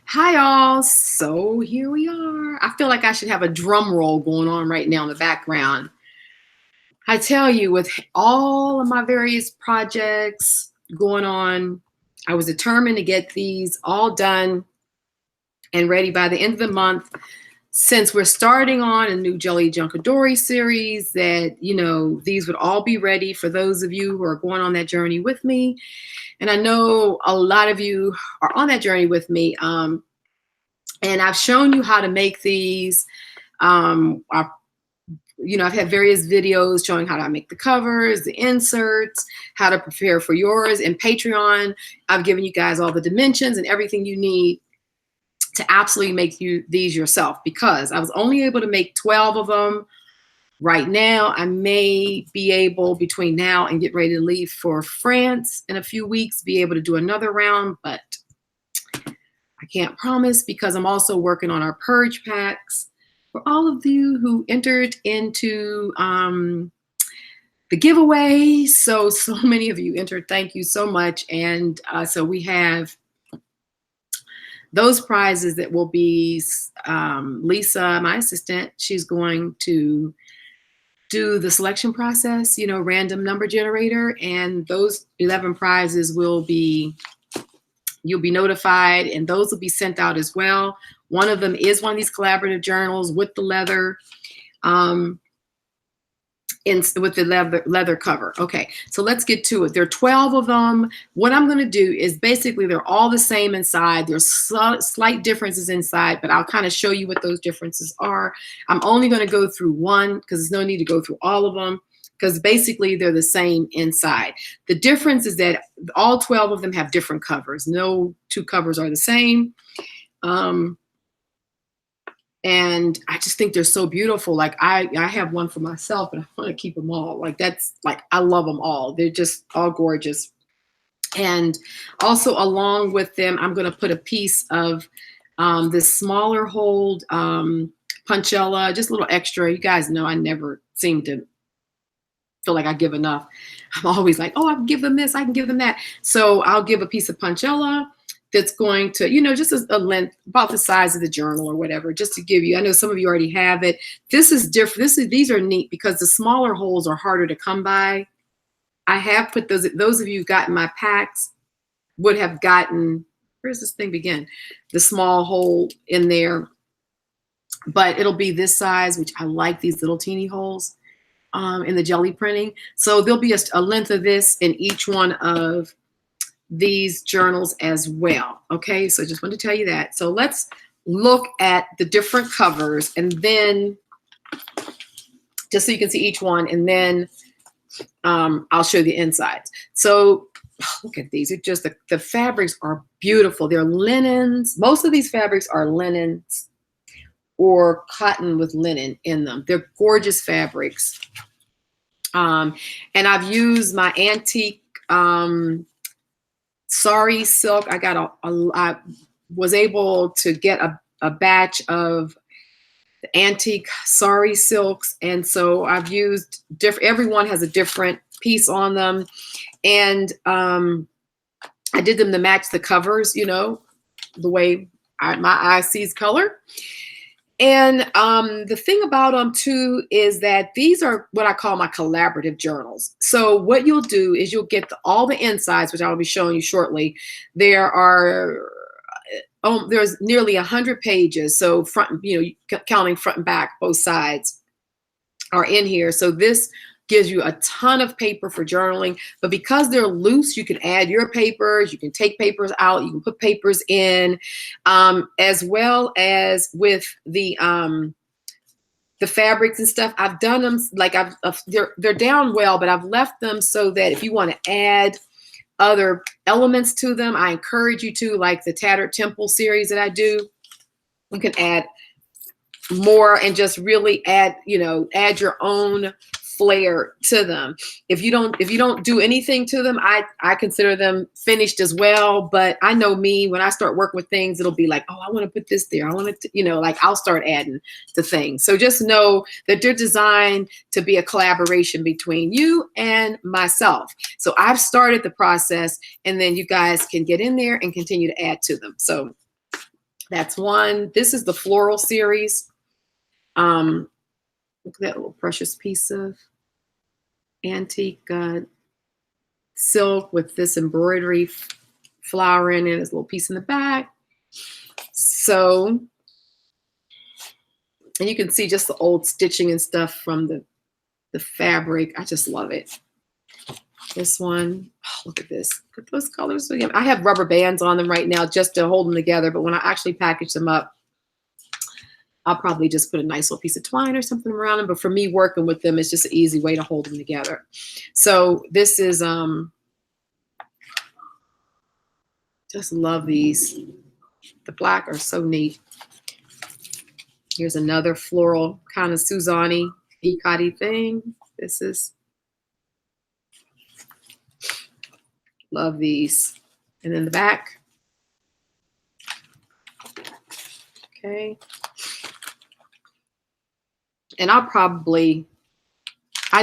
Hi, all. So here we are. I feel like I should have a drum roll going on right now in the background. I tell you, with all of my various projects going on, I was determined to get these all done and ready by the end of the month. Since we're starting on a new Gelli Junkadori series, that, these would all be ready for those of you who are going on that journey with me. And I know a lot of you are on that journey with me. And I've shown you how to make these. I've had various videos showing how to make the covers, the inserts, how to prepare for yours. And Patreon, I've given you guys all the dimensions and everything you need to absolutely make these yourself, because I was only able to make 12 of them. Right now, I may be able, between now and get ready to leave for France in a few weeks, be able to do another round, but I can't promise, because I'm also working on our purge packs for all of you who entered into the giveaway. So many of you entered. Thank you so much. And so we have those prizes that will be Lisa, my assistant. She's going to do the selection process, random number generator. And those 11 prizes will be, you'll be notified, and those will be sent out as well. One of them is one of these collaborative journals with the leather, with the leather cover. Okay, so let's get to it. There are 12 of them. What I'm going to do is basically they're all the same inside. There's slight differences inside, but I'll kind of show you what those differences are. I'm only going to go through one, because there's no need to go through all of them, because basically they're the same inside. The difference is that all 12 of them have different covers. No two covers are the same. And I just think they're so beautiful. Like I have one for myself, and I want to keep them all. Like I love them all. They're just all gorgeous. And also along with them, I'm going to put a piece of this smaller hold punchella, just a little extra. You guys know I never seem to feel like I give enough. I'm always like, oh, I can give them this, I can give them that. So I'll give a piece of punchella that's going to, just a length about the size of the journal or whatever, just to give you. I know some of you already have it. This is different. These are neat because the smaller holes are harder to come by. I have put those of you who've gotten my packs would have gotten, where's this thing begin? The small hole in there, but it'll be this size, which I like these little teeny holes in the Gelli Printing. So there'll be a length of this in each one of these journals as well. Okay, so just want to tell you that. So let's look at the different covers, and then just so you can see each one, and then I'll show you the insides. So look at these. It's just the fabrics are beautiful. They're linens. Most of these fabrics are linens or cotton with linen in them. They're gorgeous fabrics. And I've used my antique sari silk. I was able to get a batch of the antique sari silks, and so I've used everyone has a different piece on them, and I did them to match the covers, the way my eye sees color. And the thing about them too is that these are what I call my collaborative journals. So what you'll do is you'll get all the insides, which I'll be showing you shortly. There's nearly 100 pages. So counting front and back, both sides are in here. So this gives you a ton of paper for journaling, but because they're loose, you can add your papers, you can take papers out, you can put papers in, as well as with the fabrics and stuff. I've done them like they're down well, but I've left them so that if you want to add other elements to them, I encourage you to, like the Tattered Temple series that I do. You can add more and just really add your own flair to them. If you don't do anything to them, I consider them finished as well. But I know me, when I start working with things, it'll be like, oh, I want to put this there. I want to, like I'll start adding to things. So just know that they're designed to be a collaboration between you and myself. So I've started the process, and then you guys can get in there and continue to add to them. So That's one. This is the floral series. Look at that little precious piece of antique silk with this embroidery flower in it. There's a little piece in the back. So, and you can see just the old stitching and stuff from the fabric. I just love it. This one, oh, look at this. Look at those colors again. I have rubber bands on them right now just to hold them together, but when I actually package them up, I'll probably just put a nice little piece of twine or something around them. But for me, working with them, it's just an easy way to hold them together. So this is, just love these. The black are so neat. Here's another floral kind of Suzanne Ikari thing. This is, love these. And then the back. Okay. And I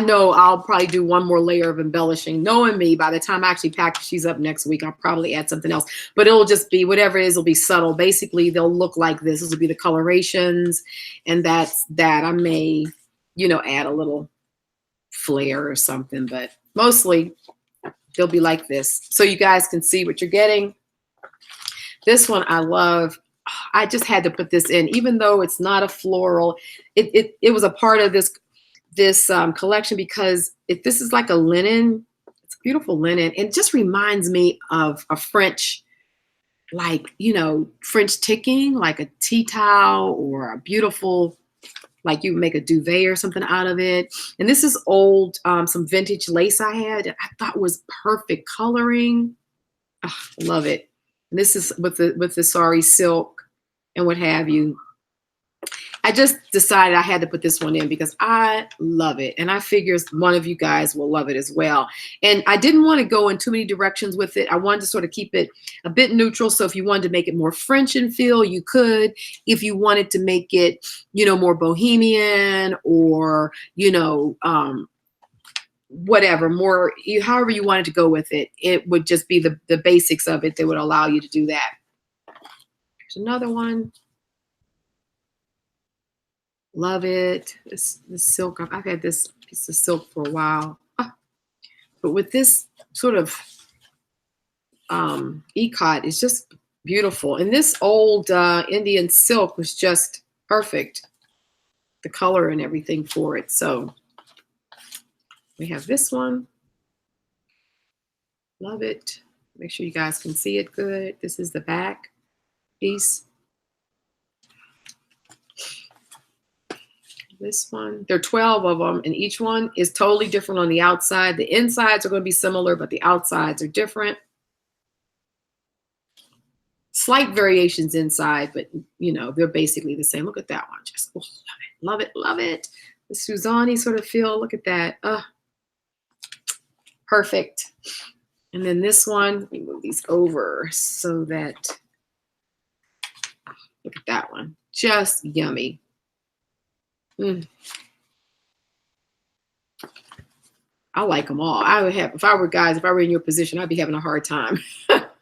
know I'll probably do one more layer of embellishing. Knowing me, by the time I actually package these up next week, I'll probably add something else. But it'll just be, whatever it is, it'll be subtle. Basically, they'll look like this. This will be the colorations. And that's that. I may, you know, add a little flair or something. But mostly, they'll be like this. So you guys can see what you're getting. This one I love. I just had to put this in. Even though it's not a floral, it was a part of this collection because this is like a linen. It's a beautiful linen. It just reminds me of a French, like, you know, French ticking, like a tea towel or a beautiful, like you make a duvet or something out of it. And this is old, some vintage lace I had that I thought was perfect coloring. Oh, I love it. And this is with the sari silk and what have you. I just decided I had to put this one in because I love it. And I figure one of you guys will love it as well. And I didn't want to go in too many directions with it. I wanted to sort of keep it a bit neutral. So if you wanted to make it more French in feel, you could. If you wanted to make it, you know, more bohemian or, you know, whatever, more, however you wanted to go with it, it would just be the basics of it that would allow you to do that. Here's another one. Love it. This silk, I've had this piece of silk for a while. But with this sort of ikat, it's just beautiful. And this old Indian silk was just perfect. The color and everything for it. So we have this one. Love it. Make sure you guys can see it good. This is the back piece. This one, there are 12 of them, and each one is totally different on the outside. The insides are going to be similar, but the outsides are different. Slight variations inside, but you know, they're basically the same. Look at that one. Just oh, love it, love it, love it. The Suzanne sort of feel. Look at that. Perfect. And then this one, let me move these over so that, look at that one. Just yummy. I like them all. I would have, if I were in your position, I'd be having a hard time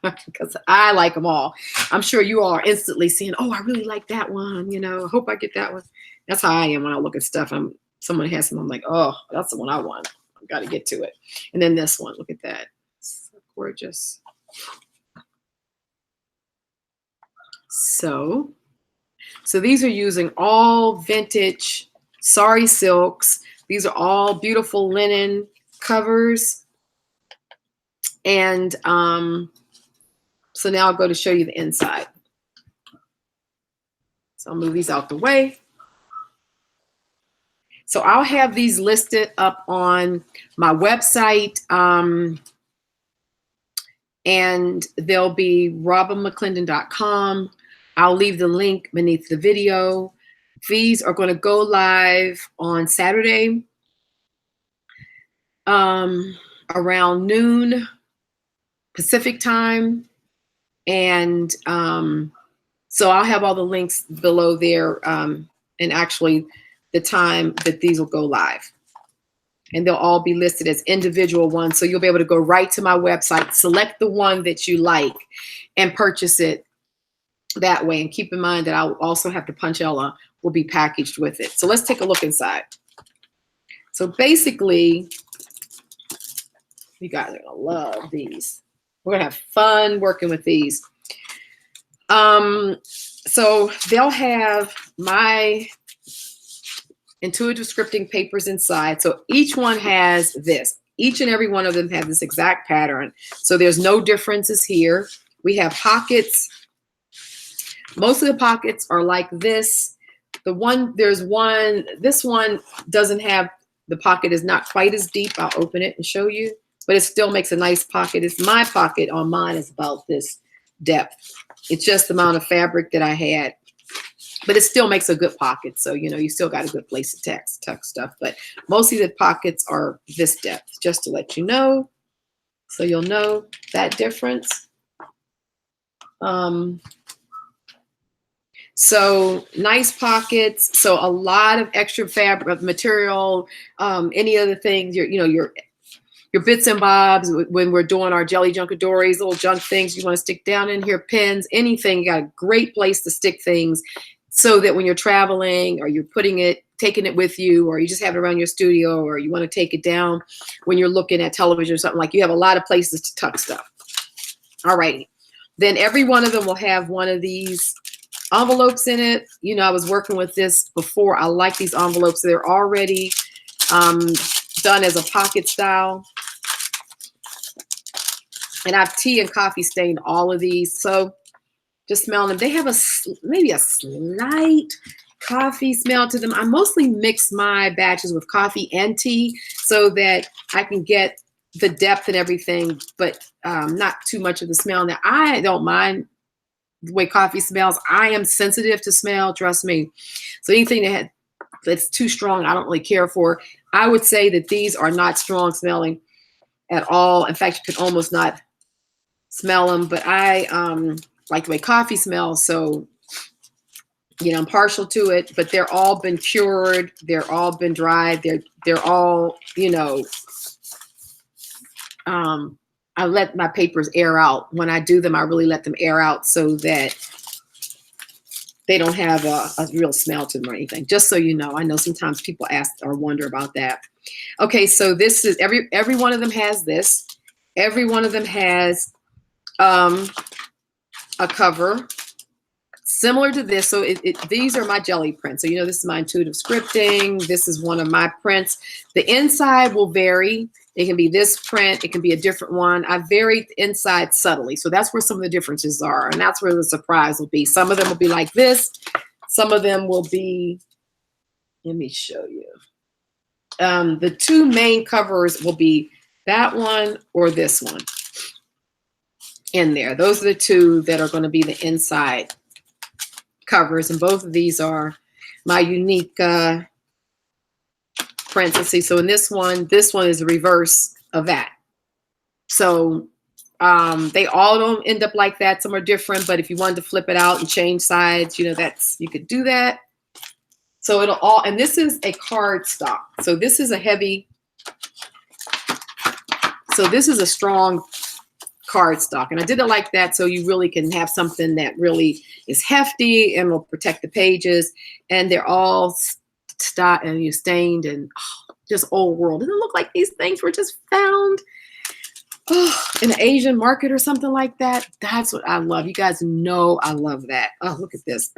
because I like them all. I'm sure you all are instantly seeing, oh, I really like that one. You know, I hope I get that one. That's how I am when I look at stuff. Someone has some, I'm like, oh, that's the one I want. I've got to get to it. And then this one, look at that. It's so gorgeous. So these are using all vintage sari silks. These are all beautiful linen covers. And so now I'll go to show you the inside. So I'll move these out the way. So I'll have these listed up on my website. And they'll be robynmcclendon.com. I'll leave the link beneath the video. These are going to go live on Saturday around noon Pacific time. And so I'll have all the links below there and actually the time that these will go live. And they'll all be listed as individual ones. So you'll be able to go right to my website, select the one that you like and purchase it that way. And keep in mind that I'll also have the punchella will be packaged with it. So let's take a look inside. So basically, you guys are gonna love these. We're gonna have fun working with these. So they'll have my intuitive scripting papers inside. So each one has this. Each and every one of them have this exact pattern. So there's no differences here. We have pockets. Most of the pockets are like this. This one doesn't have, the pocket is not quite as deep. I'll open it and show you, but it still makes a nice pocket. It's my pocket on mine is about this depth. It's just the amount of fabric that I had, but it still makes a good pocket. So, you know, you still got a good place to tuck stuff, but mostly the pockets are this depth, just to let you know. So you'll know that difference. So nice pockets. So a lot of extra fabric material, any other things, your bits and bobs when we're doing our Gelli Junkadoris, little junk things you want to stick down in here, pins, anything. You got a great place to stick things so that when you're traveling or you're taking it with you, or you just have it around your studio, or you want to take it down when you're looking at television or something, like you have a lot of places to tuck stuff. All right. Then every one of them will have one of these envelopes in it. You know, I was working with this before. I like these envelopes. They're already done as a pocket style. And I've tea and coffee stained all of these. So just smell them. They have maybe a slight coffee smell to them. I mostly mix my batches with coffee and tea so that I can get the depth and everything, but not too much of the smell. Now, I don't mind the way coffee smells. I am sensitive to smell, trust me. So anything that's too strong, I don't really care for. I would say that these are not strong smelling at all. In fact, you can almost not smell them, but I like the way coffee smells. So, you know, I'm partial to it, but they're all been cured. They're all been dried. They're all, you know, I let my papers air out. When I do them, I really let them air out so that they don't have a real smell to them or anything, just so you know. I know sometimes people ask or wonder about that. Okay, so this is, every one of them has this. Every one of them has a cover similar to this. So these are my Gelli prints. So, you know, this is my intuitive scripting. This is one of my prints. The inside will vary. It can be this print. It can be a different one. I varied the inside subtly. So that's where some of the differences are. And that's where the surprise will be. Some of them will be like this. Some of them will be, let me show you. The two main covers will be that one or this one in there. Those are the two that are going to be the inside covers. And both of these are my unique prints. Let's see. So in this one is the reverse of that. So they all don't end up like that. Some are different, but if you wanted to flip it out and change sides, you know, you could do that. So it'll all, and this is a card stock. So this is a heavy, so this is a strong card stock. And I did it like that so you really can have something that really is hefty and will protect the pages. And they're all stained and just old world. Doesn't it look like these things were just found in an Asian market or something like that? That's what I love. You guys know I love that. Oh, look at this.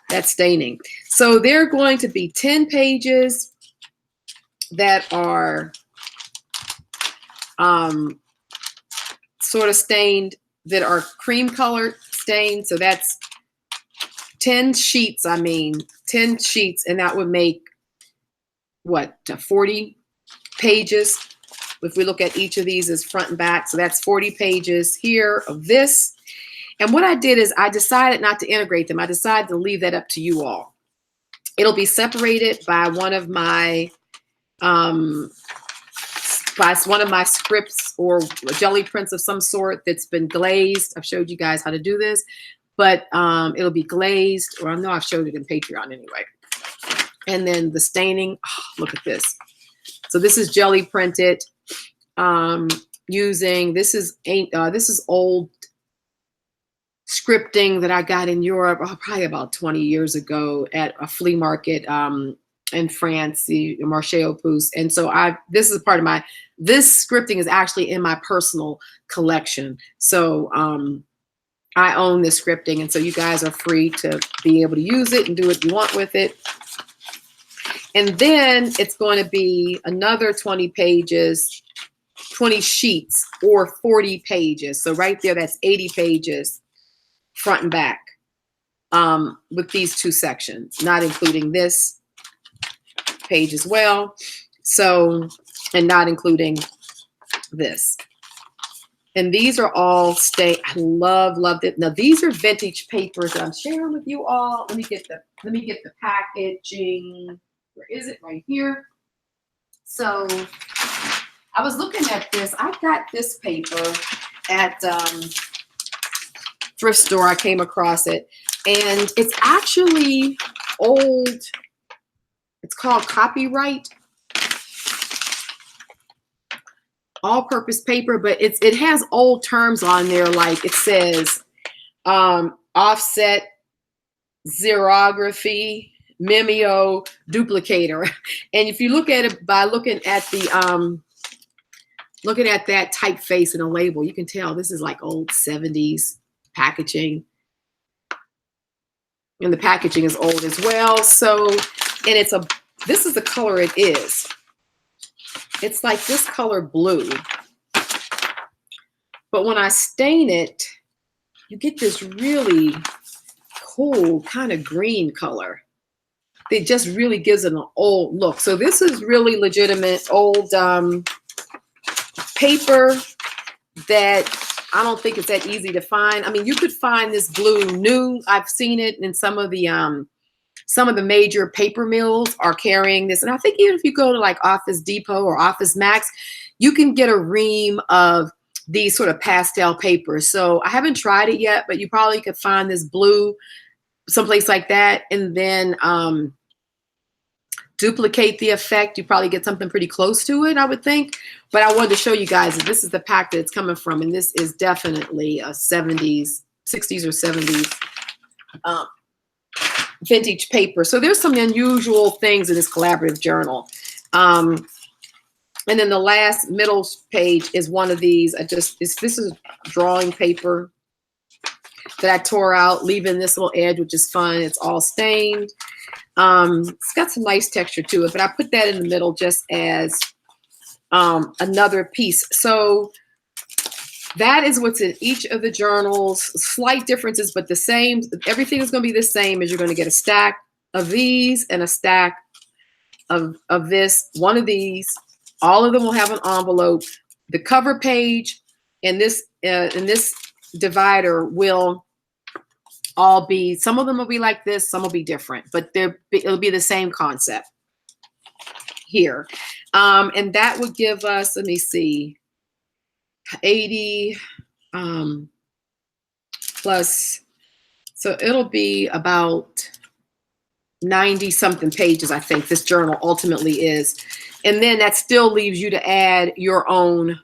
That's staining. So they're going to be 10 pages that are sort of stained, that are cream colored stained. So that's 10 sheets, 10 sheets, and that would make, what, 40 pages? If we look at each of these as front and back, so that's 40 pages here of this. And what I did is I decided not to integrate them. I decided to leave that up to you all. It'll be separated by one of my scripts or Gelli prints of some sort that's been glazed. I've showed you guys how to do this, but it'll be glazed, or I know I've showed it in Patreon anyway. And then the staining, look at this. So this is Gelli printed using, this is old scripting that I got in Europe, probably about 20 years ago at a flea market in France, the Marché aux Puces. And so this is part of this scripting is actually in my personal collection. So I own this scripting. And so you guys are free to be able to use it and do what you want with it. And then it's going to be another 20 pages, 20 sheets, or 40 pages. So right there, that's 80 pages front and back with these two sections, not including this page as well. So, and not including this. And these are all I love it. Now these are vintage papers that I'm sharing with you all. Let me get the packaging. Where is it? Right here. So I was looking at this. I got this paper at thrift store. I came across it, and it's actually old. It's called Copyright all-purpose paper, but it has old terms on there, like it says offset, xerography, mimeo, duplicator. And if you look at it by looking at the looking at that typeface and a label, you can tell this is like old 70s packaging. And the packaging is old as well. So, and this is the color it is. It's like this color blue. But when I stain it, you get this really cool kind of green color. It just really gives it an old look. So this is really legitimate old paper that I don't think it's that easy to find. I mean, you could find this blue new. I've seen it in some of the major paper mills are carrying this. And I think even if you go to like Office Depot or Office Max, you can get a ream of these sort of pastel papers. So I haven't tried it yet, but you probably could find this blue someplace like that, and then duplicate the effect. You probably get something pretty close to it, I would think. But I wanted to show you guys that this is the pack that it's coming from, and this is definitely a 60s or 70s vintage paper. So there's some unusual things in this collaborative journal. And then the last middle page is one of these. This is drawing paper that I tore out, leaving this little edge, which is fun. It's all stained. It's got some nice texture to it, but I put that in the middle just as another piece. So that is what's in each of the journals. Slight differences, but the same. Everything is going to be the same. As you're going to get a stack of these and a stack of this. One of these. All of them will have an envelope. The cover page and this divider will all be. Some of them will be like this. Some will be different, but it'll be the same concept here. And that would give us. Let me see. 80 plus, so it'll be about 90 something pages, I think this journal ultimately is. And then that still leaves you to add your own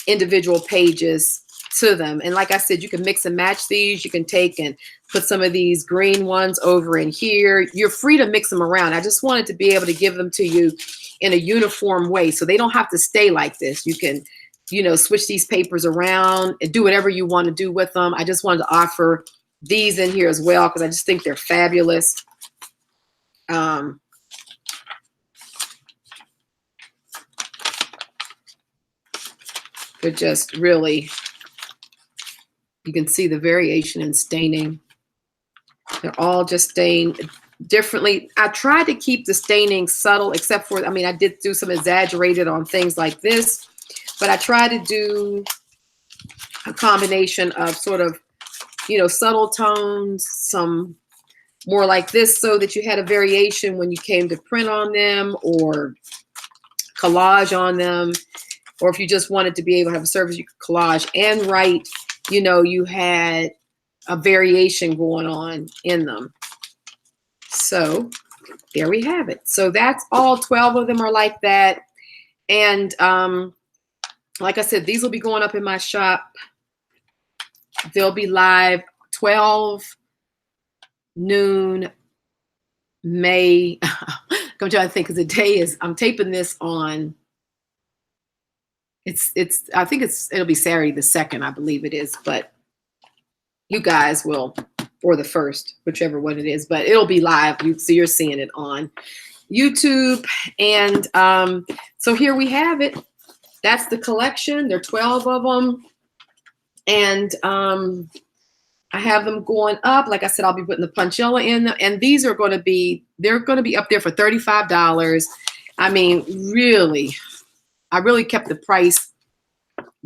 individual pages to them. And like I said, you can mix and match these. You can take and put some of these green ones over in here. You're free to mix them around. I just wanted to be able to give them to you in a uniform way, so they don't have to stay like this. You can, you know, switch these papers around and do whatever you want to do with them. I just wanted to offer these in here as well because I just think they're fabulous. They're just really, you can see the variation in staining. They're all just stained differently. I tried to keep the staining subtle, except for, I mean, I did do some exaggerated on things like this. But I try to do a combination of sort of, you know, subtle tones, some more like this, so that you had a variation when you came to print on them or collage on them. Or if you just wanted to be able to have a surface you could collage and write, you know, you had a variation going on in them. So there we have it. So that's all 12 of them are like that. And like I said, these will be going up in my shop They'll be live 12 noon May. I'm trying to think, because the day is, I'm taping this on, I think it'll be Saturday the 2nd, I believe it is, but you guys will, or the 1st, whichever one it is, but it'll be live. So you're seeing it on YouTube. And so here we have it. That's the collection. There are 12 of them. And I have them going up. Like I said, I'll be putting the Punchella in them. And these are going to be, they're going to be up there for $35. I mean, really, I really kept the price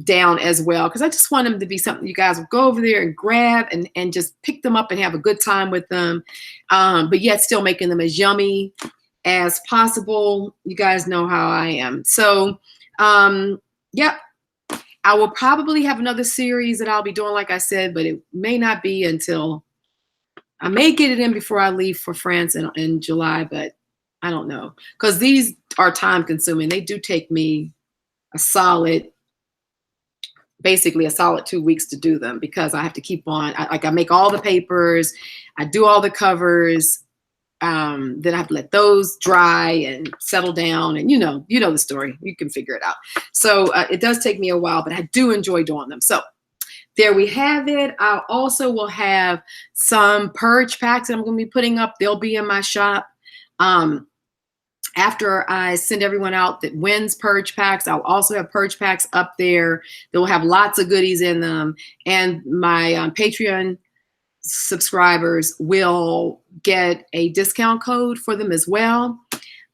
down as well, because I just want them to be something you guys will go over there and grab and just pick them up and have a good time with them, but yet still making them as yummy as possible. You guys know how I am. So yeah, I will probably have another series that I'll be doing, like I said, but it may not be until, I may get it in before I leave for France in July, but I don't know, because these are time consuming. They do take me basically a solid 2 weeks to do them, because I have to keep on, I make all the papers, I do all the covers, then I have to let those dry and settle down, and you know the story, you can figure it out. So it does take me a while, but I do enjoy doing them. So there we have it. I also will have some purge packs that I'm going to be putting up. They'll be in my shop. After I send everyone out that wins purge packs, I'll also have purge packs up there. They'll have lots of goodies in them. And my Patreon subscribers will get a discount code for them as well.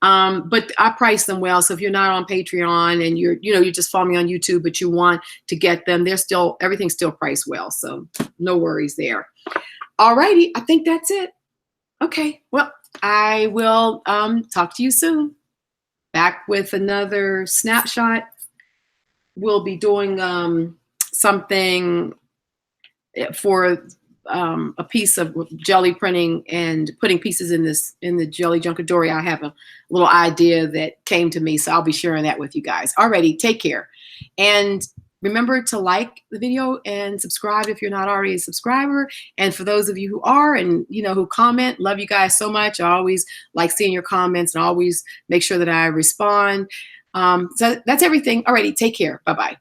But I price them well. So if you're not on Patreon and you just follow me on YouTube, but you want to get them, everything's still priced well. So no worries there. All righty. I think that's it. Okay. Well, I will talk to you soon. Back with another snapshot. We'll be doing something for a piece of Gelli printing and putting pieces in the Gelli Junkadori. I have a little idea that came to me, so I'll be sharing that with you guys. Alrighty, take care. And remember to like the video and subscribe if you're not already a subscriber. And for those of you who are and who comment, love you guys so much. I always like seeing your comments and always make sure that I respond. So that's everything. Alrighty, take care. Bye-bye.